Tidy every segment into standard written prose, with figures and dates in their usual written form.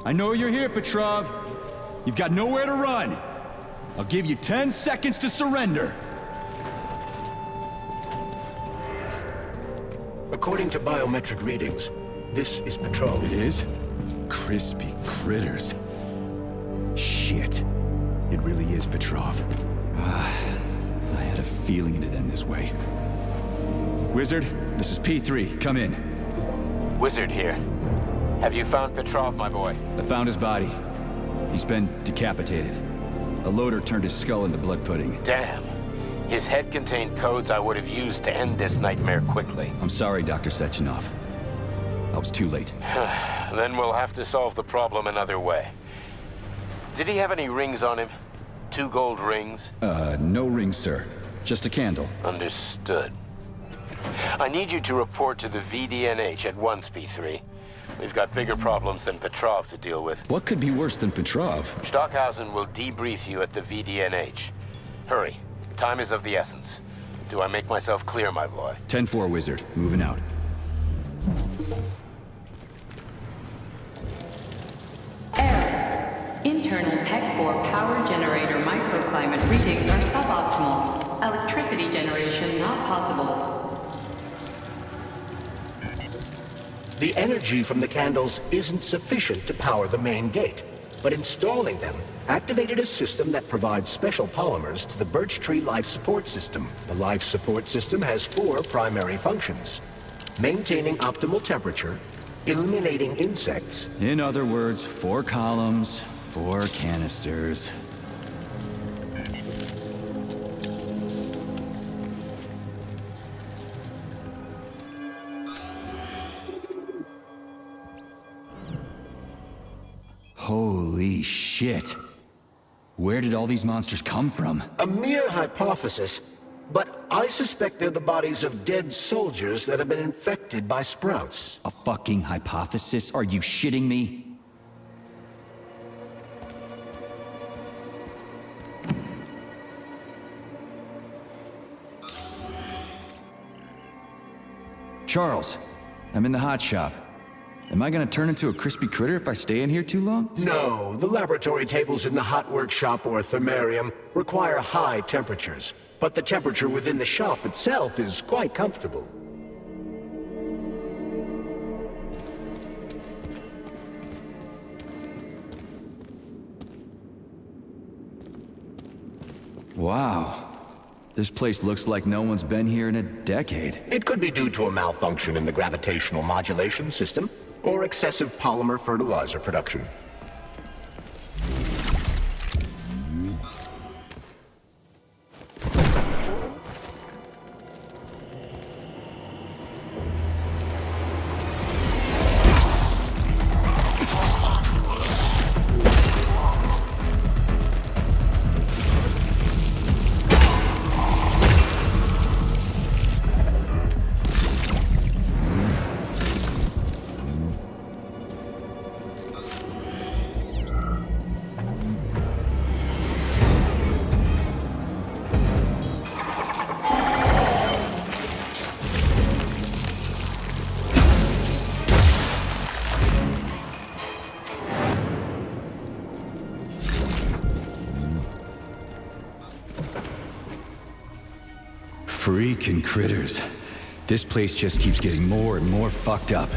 I know you're here, Petrov. You've got nowhere to run. I'll give you 10 seconds to surrender. According to biometric readings, this is Petrov. It is? Crispy critters. Shit. It really is Petrov. I had a feeling it'd end this way. Wizard, this is P3. Come in. Wizard here. Have you found Petrov, my boy? I found his body. He's been decapitated. A loader turned his skull into blood pudding. Damn. His head contained codes I would have used to end this nightmare quickly. I'm sorry, Dr. Sechenov. I was too late. Then we'll have to solve the problem another way. Did he have any rings on him? 2 gold rings? No rings, sir. Just a candle. Understood. I need you to report to the VDNH at once, P3. We've got bigger problems than Petrov to deal with. What could be worse than Petrov? Stockhausen will debrief you at the VDNH. Hurry. Time is of the essence. Do I make myself clear, my boy? 10-4, Wizard. Moving out. Error. Internal PEC-4 power generator microclimate readings are suboptimal. Electricity generation not possible. The energy from the candles isn't sufficient to power the main gate, but installing them activated a system that provides special polymers to the Birch Tree Life Support System. The Life Support System has 4 primary functions: maintaining optimal temperature, eliminating insects. In other words, 4 columns, 4 canisters. Holy shit. Where did all these monsters come from? A mere hypothesis, but I suspect they're the bodies of dead soldiers that have been infected by sprouts. A fucking hypothesis? Are you shitting me? Charles, I'm in the hot shop. Am I gonna turn into a crispy critter if I stay in here too long? No, the laboratory tables in the hot workshop or thermarium require high temperatures, but the temperature within the shop itself is quite comfortable. Wow. This place looks like no one's been here in a decade. It could be due to a malfunction in the gravitational modulation system, or excessive polymer fertilizer production. Freaking critters. This place just keeps getting more and more fucked up.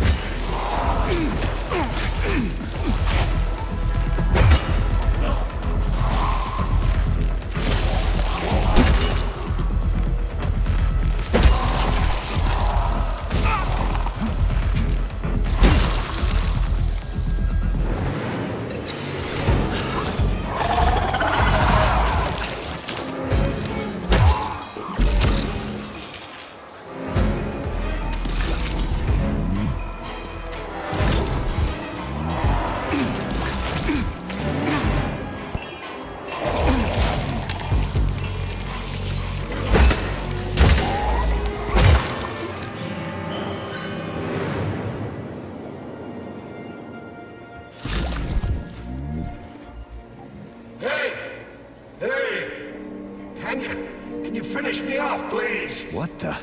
Can you finish me off, please? What the?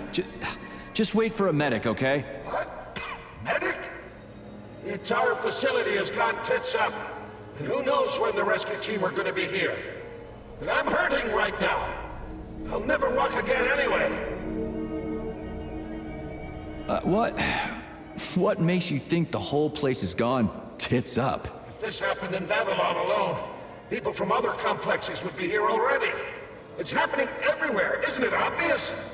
Just wait for a medic, okay? What? Medic? It entire facility has gone tits up. And who knows when the rescue team are gonna be here. And I'm hurting right now. I'll never walk again anyway. What makes you think the whole place is gone tits up? If this happened in Vavilov alone, people from other complexes would be here already. It's happening everywhere, isn't it obvious?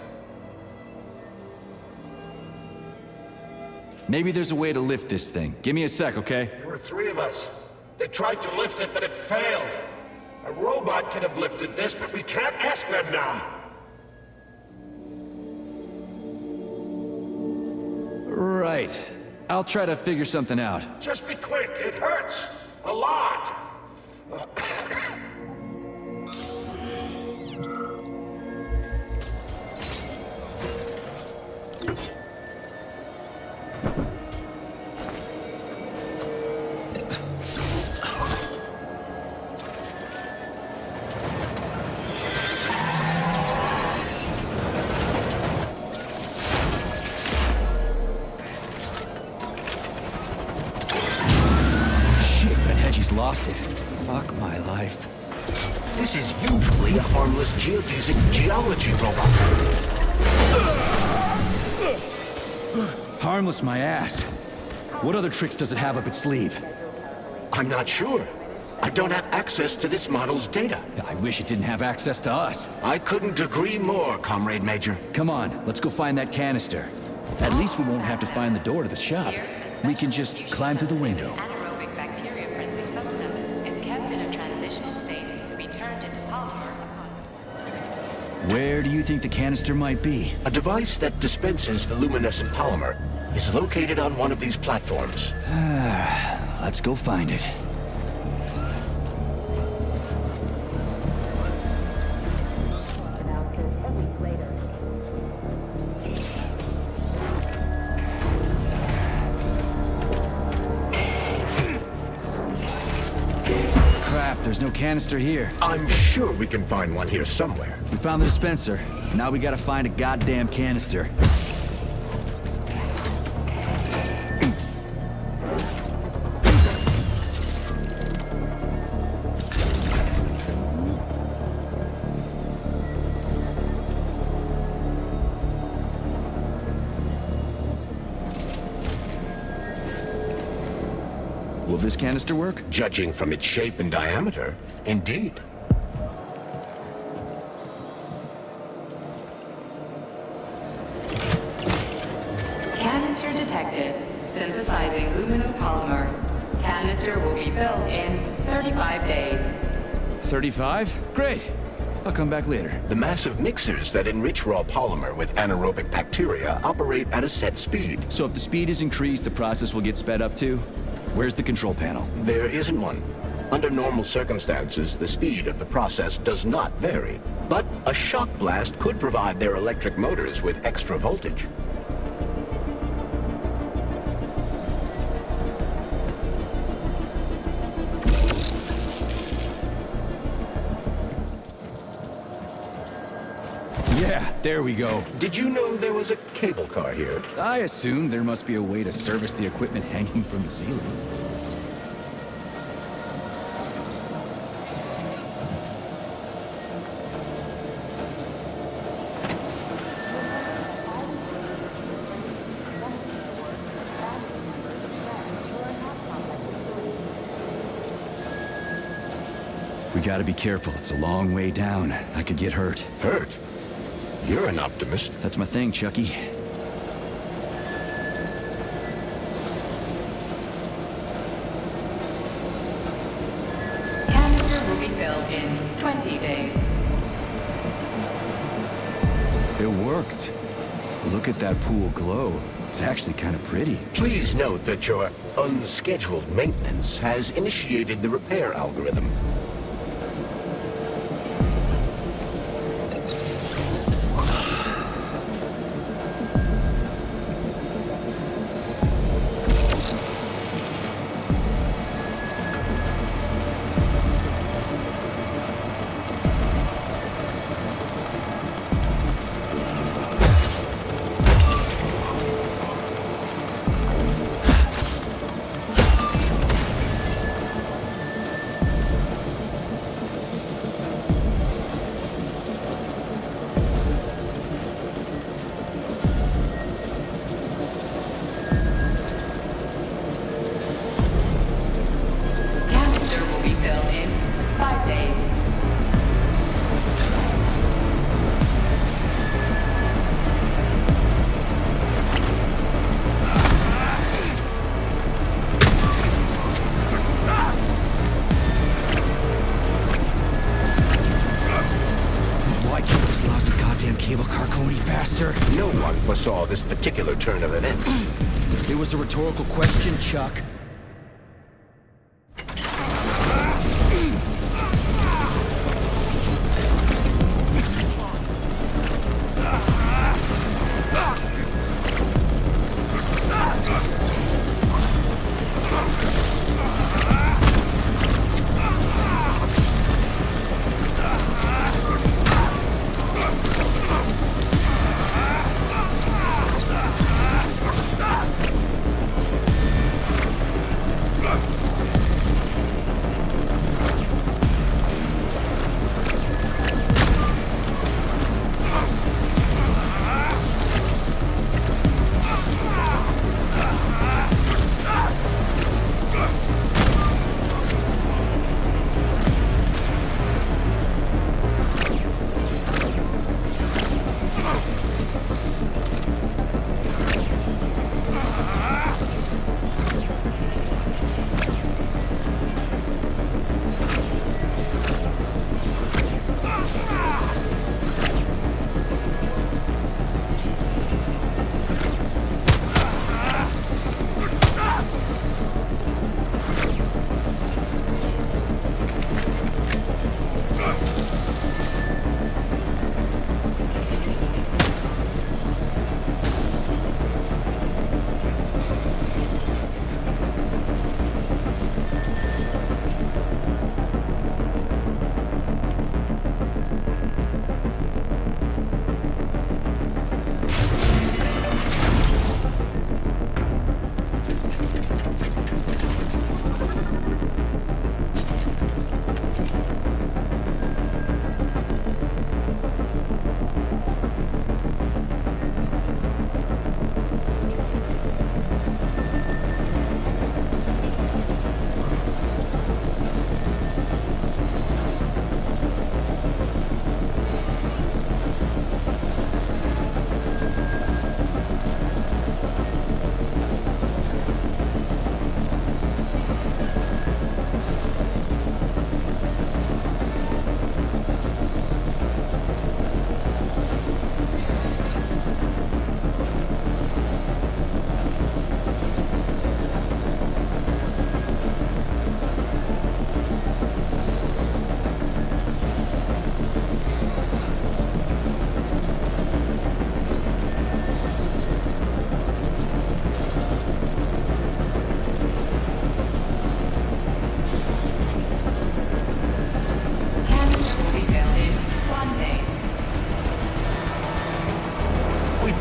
Maybe there's a way to lift this thing. Give me a sec, okay? There were 3 of us. They tried to lift it, but it failed. A robot could have lifted this, but we can't ask them now. Right. I'll try to figure something out. Just be quick, it hurts. A lot. Lost it. Fuck my life. This is usually a harmless geodesic geology robot. Harmless my ass. What other tricks does it have up its sleeve? I'm not sure. I don't have access to this model's data. I wish it didn't have access to us. I couldn't agree more, Comrade Major. Come on, let's go find that canister. At least we won't have to find the door to the shop. We can just climb through the window. Anaerobic bacteria-friendly substance is kept in a transitional state to be turned into polymer upon... Where do you think the canister might be? A device that dispenses the luminescent polymer is located on one of these platforms. Let's go find it. There's no canister here. I'm sure we can find one here somewhere. We found the dispenser. Now we gotta find a goddamn canister. Will this canister work? Judging from its shape and diameter, indeed. Canister detected. Synthesizing luminopolymer. Canister will be built in 35 days. 35? Great. I'll come back later. The massive mixers that enrich raw polymer with anaerobic bacteria operate at a set speed. So if the speed is increased, the process will get sped up too? Where's the control panel? There isn't one. Under normal circumstances, the speed of the process does not vary. But a shock blast could provide their electric motors with extra voltage. Yeah, there we go. Did you know there was a cable car here? I assume there must be a way to service the equipment hanging from the ceiling. We gotta be careful. It's a long way down. I could get hurt. Hurt? You're an optimist. That's my thing, Chucky. Canister will be filled in 20 days. It worked. Look at that pool glow. It's actually kind of pretty. Please note that your unscheduled maintenance has initiated the repair algorithm. cable car go any faster? No one foresaw this particular turn of events. It was a rhetorical question, Chuck.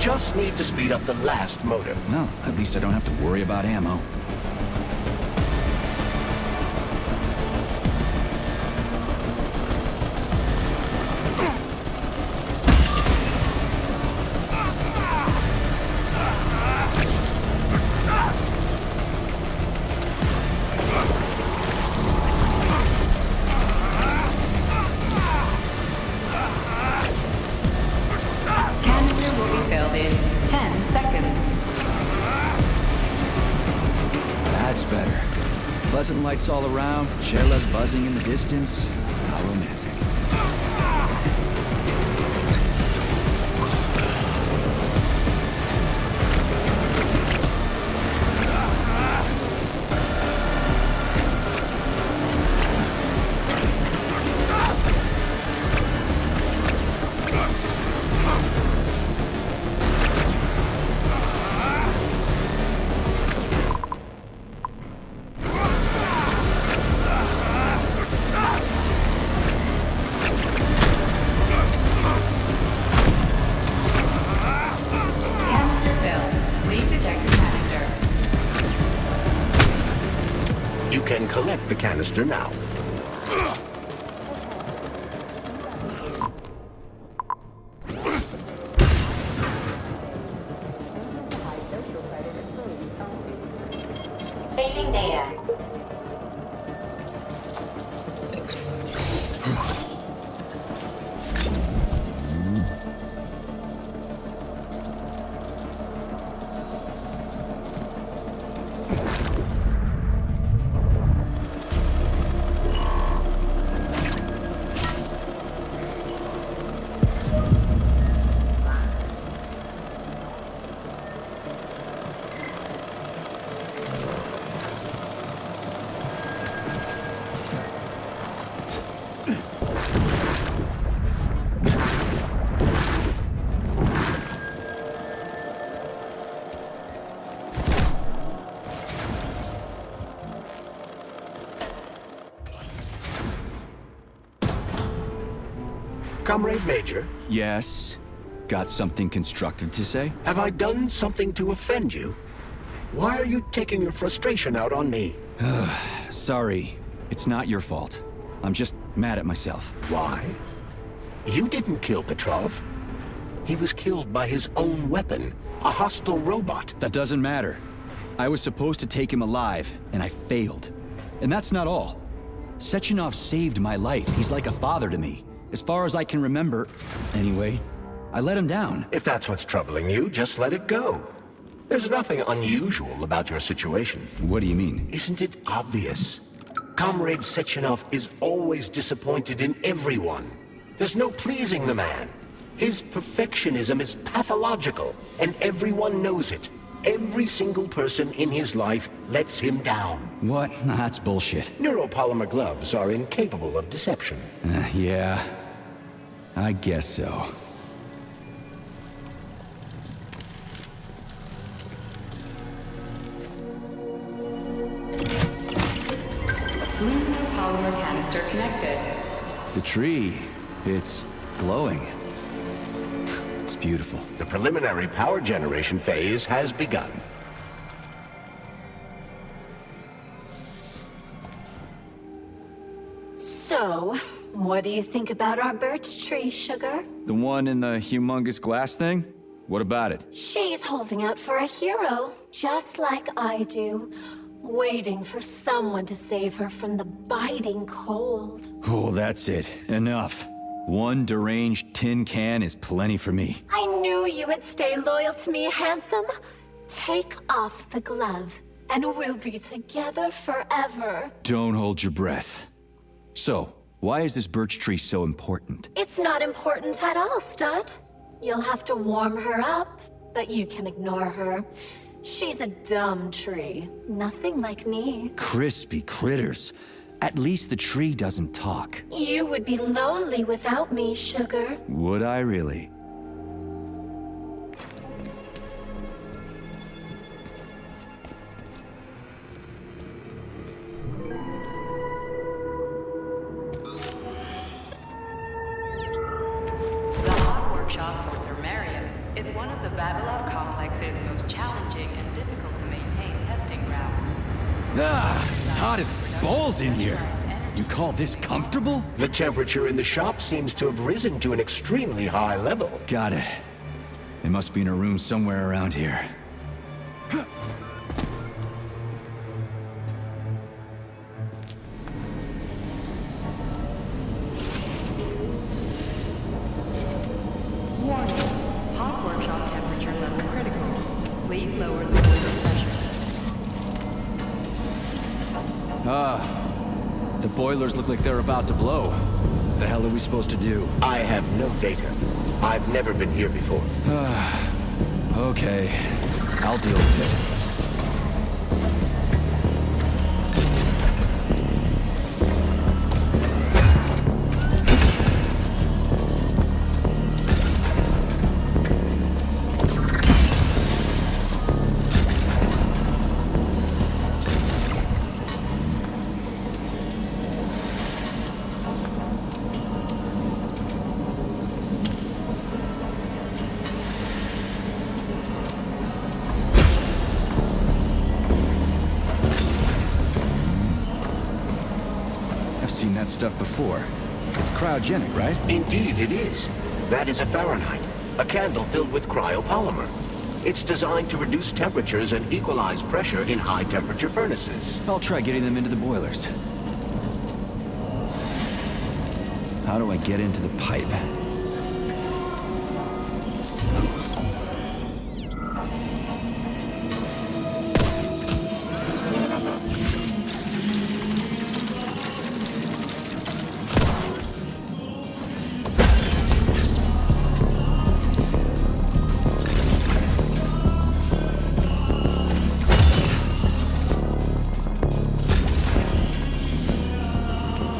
Just need to speed up the last motor. Well, at least I don't have to worry about ammo. Pleasant lights all around, Sheila's buzzing in the distance. How romantic. Collect the canister now. Saving data. Comrade Major, Yes? Got something constructive to say? have I done something to offend you? Why are you taking your frustration out on me? Sorry, it's not your fault. I'm just mad at myself. Why? You didn't kill Petrov. He was killed by his own weapon, a hostile robot. That doesn't matter. I was supposed to take him alive, and I failed. And that's not all. Sechenov saved my life. He's like a father to me. As far as I can remember. Anyway, I let him down. If that's what's troubling you, just let it go. There's nothing unusual about your situation. What do you mean? Isn't it obvious? Comrade Sechenov is always disappointed in everyone. There's no pleasing the man. His perfectionism is pathological, and everyone knows it. Every single person in his life lets him down. What? That's bullshit. Neuropolymer gloves are incapable of deception. Yeah. I guess so. Polymer canister connected. The tree, it's glowing. It's beautiful. The preliminary power generation phase has begun. So, what do you think about our birch tree, Sugar? The one in the humongous glass thing? What about it? She's holding out for a hero, just like I do, waiting for someone to save her from the biting cold. Oh, that's it. Enough. One deranged tin can is plenty for me. I knew you would stay loyal to me, handsome. Take off the glove, and we'll be together forever. Don't hold your breath. So, why is this birch tree so important? It's not important at all, Stud. You'll have to warm her up, but you can ignore her. She's a dumb tree. Nothing like me. Crispy critters. At least the tree doesn't talk. You would be lonely without me, Sugar. Would I really? The Hot Workshop for Thermarium is one of the Vavilov Complex's most challenging and difficult to maintain testing grounds. It's hot as balls in here. You call this comfortable? The temperature in the shop seems to have risen to an extremely high level. Got it. It must be in a room somewhere around here. Warning. Hot Workshop temperature level critical. Please lower the boiler pressure. The boilers look like they're about to blow. What the hell are we supposed to do? I have no data. I've never been here before. Okay, I'll deal with it. I've seen that stuff before. It's cryogenic, right? Indeed it is. That is a Fahrenheit, a candle filled with cryopolymer. It's designed to reduce temperatures and equalize pressure in high-temperature furnaces. I'll try getting them into the boilers. How do I get into the pipe?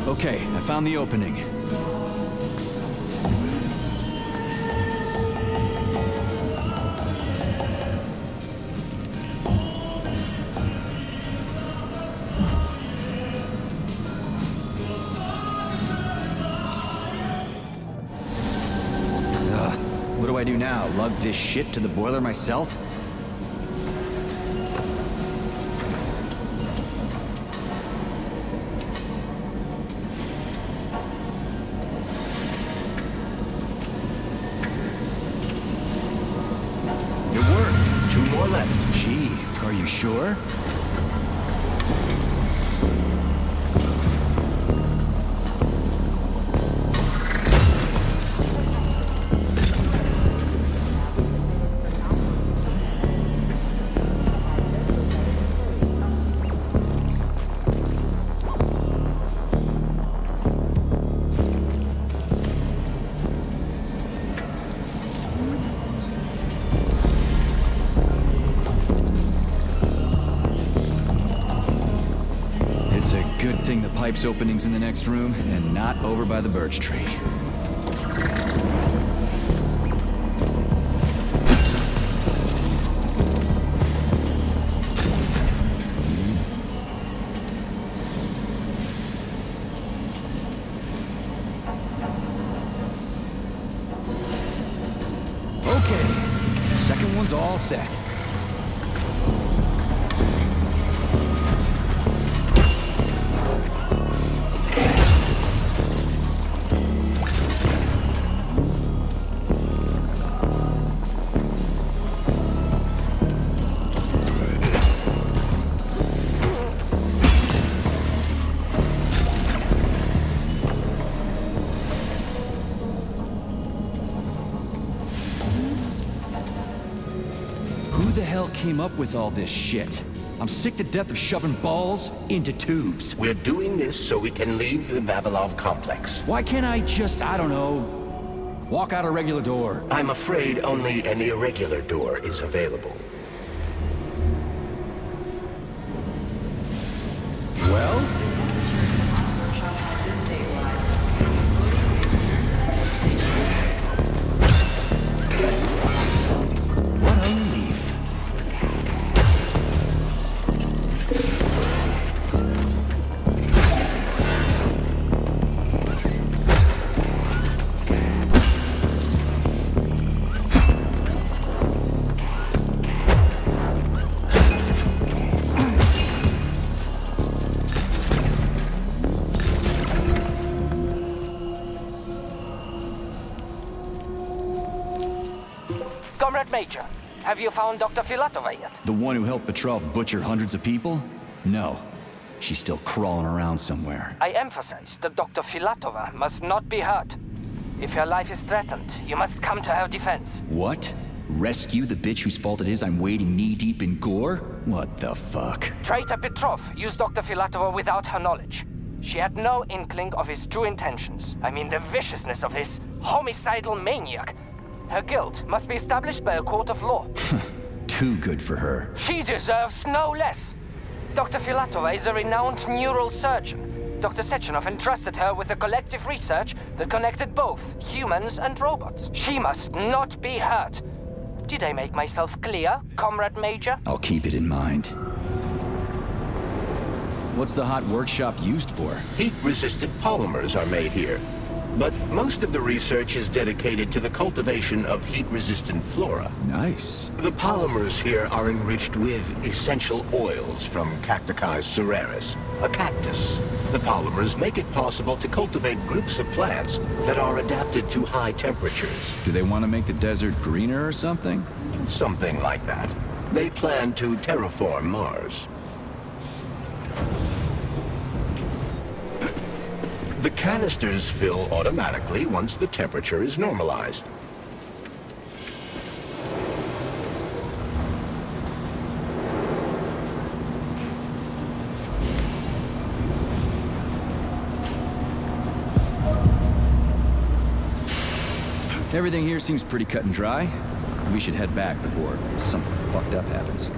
Okay, I found the opening. do now? Lug this shit to the boiler myself? It worked. 2 more left. Gee, are you sure? It's a good thing the pipe's opening's in the next room and not over by the birch tree. Okay, second one's all set. Who the hell came up with all this shit? I'm sick to death of shoving balls into tubes. We're doing this so we can leave the Vavilov complex. Why can't I just, I don't know, walk out a regular door? I'm afraid only an irregular door is available. Well? What a relief. Comrade Major, have you found Dr. Filatova yet? The one who helped Petrov butcher hundreds of people? No. She's still crawling around somewhere. I emphasize that Dr. Filatova must not be hurt. If her life is threatened, you must come to her defense. What? Rescue the bitch whose fault it is I'm wading knee-deep in gore? What the fuck? Traitor Petrov used Dr. Filatova without her knowledge. She had no inkling of his true intentions. I mean, the viciousness of this homicidal maniac. Her guilt must be established by a court of law. Too good for her. She deserves no less. Dr. Filatova is a renowned neural surgeon. Dr. Sechenov entrusted her with the collective research that connected both humans and robots. She must not be hurt. Did I make myself clear, Comrade Major? I'll keep it in mind. What's the hot workshop used for? Heat-resistant polymers are made here. But most of the research is dedicated to the cultivation of heat-resistant flora. Nice. The polymers here are enriched with essential oils from Cacticus cereris, a cactus. The polymers make it possible to cultivate groups of plants that are adapted to high temperatures. Do they want to make the desert greener or something? Something like that. They plan to terraform Mars. The canisters fill automatically once the temperature is normalized. Everything here seems pretty cut and dry. We should head back before something fucked up happens.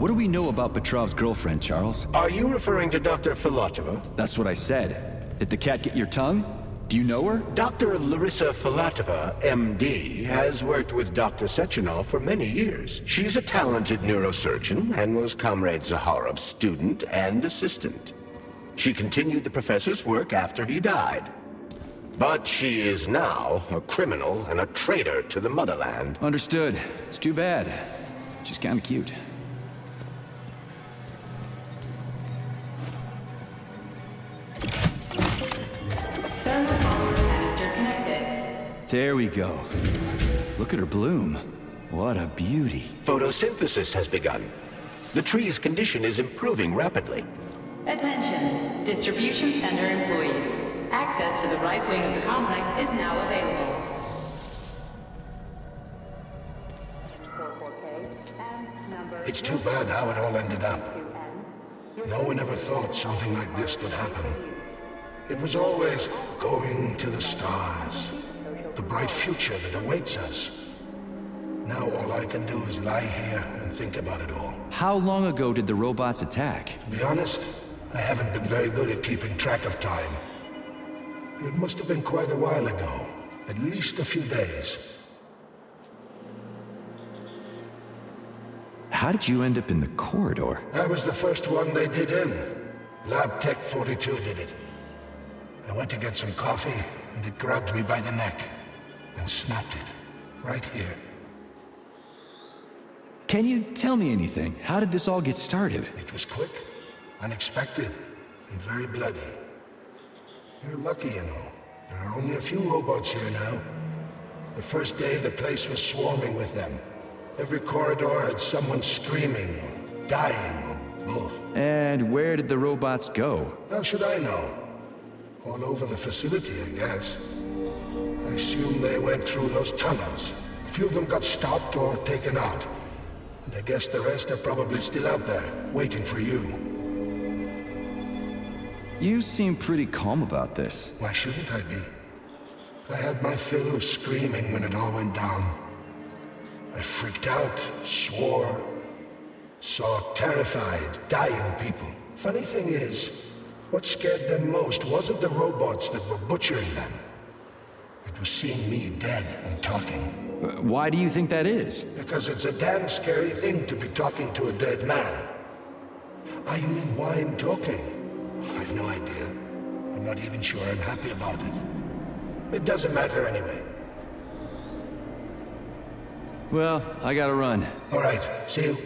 What do we know about Petrov's girlfriend, Charles? Are you referring to Dr. Filatova? That's what I said. Did the cat get your tongue? Do you know her? Dr. Larissa Filatova, MD, has worked with Dr. Sechenov for many years. She's a talented neurosurgeon and was Comrade Zaharov's student and assistant. She continued the professor's work after he died. But she is now a criminal and a traitor to the motherland. Understood. It's too bad. She's kinda cute. Thermal power canister connected. There we go. Look at her bloom. What a beauty. Photosynthesis has begun. The tree's condition is improving rapidly. Attention, distribution center employees. Access to the right wing of the complex is now available. It's too bad how it all ended up. No one ever thought something like this could happen. It was always going to the stars, the bright future that awaits us. Now all I can do is lie here and think about it all. How long ago did the robots attack? To be honest, I haven't been very good at keeping track of time. But it must have been quite a while ago, at least a few days. How did you end up in the corridor? I was the first one they did in. Lab Tech 42 did it. I went to get some coffee, and it grabbed me by the neck and snapped it, right here. Can you tell me anything? How did this all get started? It was quick, unexpected, and very bloody. You're lucky, you know. There are only a few robots here now. The first day, the place was swarming with them. Every corridor had someone screaming, or dying, or both. And where did the robots go? How should I know? All over the facility, I guess. I assume they went through those tunnels. A few of them got stopped or taken out. And I guess the rest are probably still out there, waiting for you. You seem pretty calm about this. Why shouldn't I be? I had my fill of screaming when it all went down. I freaked out, swore, saw terrified, dying people. Funny thing is, what scared them most wasn't the robots that were butchering them. It was seeing me dead and talking. Why do you think that is? Because it's a damn scary thing to be talking to a dead man. Ah, you mean why I'm talking? I've no idea. I'm not even sure I'm happy about it. It doesn't matter anyway. Well, I gotta run. All right, see you.